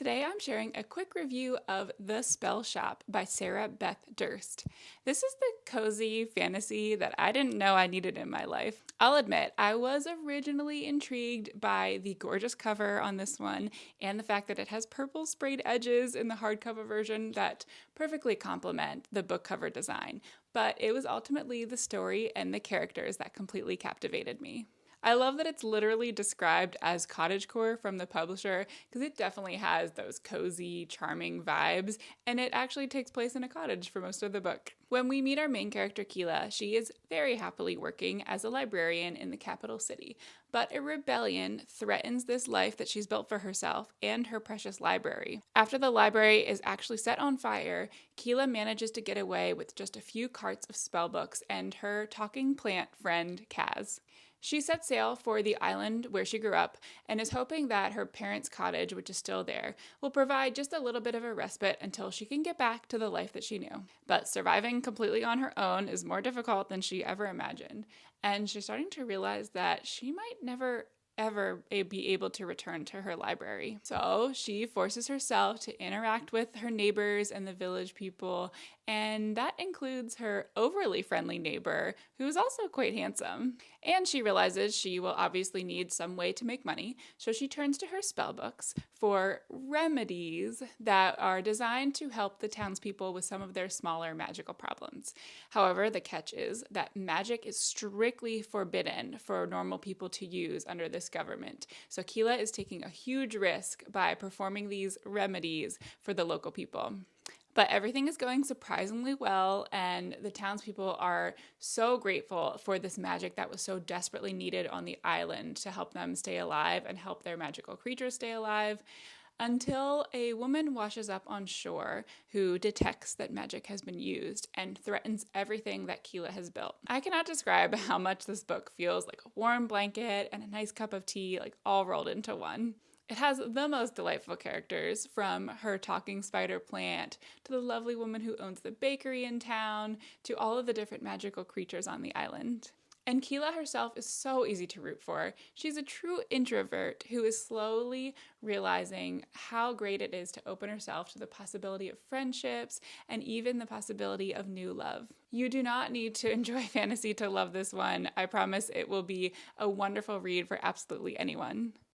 Today I'm sharing a quick review of The Spellshop by Beth Durst. This is the cozy fantasy that I didn't know I needed in my life. I'll admit, I was originally intrigued by the gorgeous cover on this one and the fact that it has purple sprayed edges in the hardcover version that perfectly complement the book cover design. But it was ultimately the story and the characters that completely captivated me. I love that it's literally described as cottagecore from the publisher because it definitely has those cozy, charming vibes, and it actually takes place in a cottage for most of the book. When we meet our main character, Keela, she is very happily working as a librarian in the capital city, but a rebellion threatens this life that she's built for herself and her precious library. After the library is actually set on fire, Keela manages to get away with just a few carts of spellbooks and her talking plant friend, Kaz. She sets sail for the island where she grew up and is hoping that her parents' cottage, which is still there, will provide just a little bit of a respite until she can get back to the life that she knew. But surviving completely on her own is more difficult than she ever imagined, and she's starting to realize that she might never ever be able to return to her library. So she forces herself to interact with her neighbors and the village people, and that includes her overly friendly neighbor, who's also quite handsome. And she realizes she will obviously need some way to make money, so she turns to her spell books for remedies that are designed to help the townspeople with some of their smaller magical problems. However, the catch is that magic is strictly forbidden for normal people to use under this government. So Keela is taking a huge risk by performing these remedies for the local people. But everything is going surprisingly well, and the townspeople are so grateful for this magic that was so desperately needed on the island to help them stay alive and help their magical creatures stay alive. Until a woman washes up on shore who detects that magic has been used and threatens everything that Keela has built. I cannot describe how much this book feels like a warm blanket and a nice cup of tea, like all rolled into one. It has the most delightful characters, from her talking spider plant to the lovely woman who owns the bakery in town to all of the different magical creatures on the island. And Keela herself is so easy to root for. She's a true introvert who is slowly realizing how great it is to open herself to the possibility of friendships and even the possibility of new love. You do not need to enjoy fantasy to love this one. I promise it will be a wonderful read for absolutely anyone.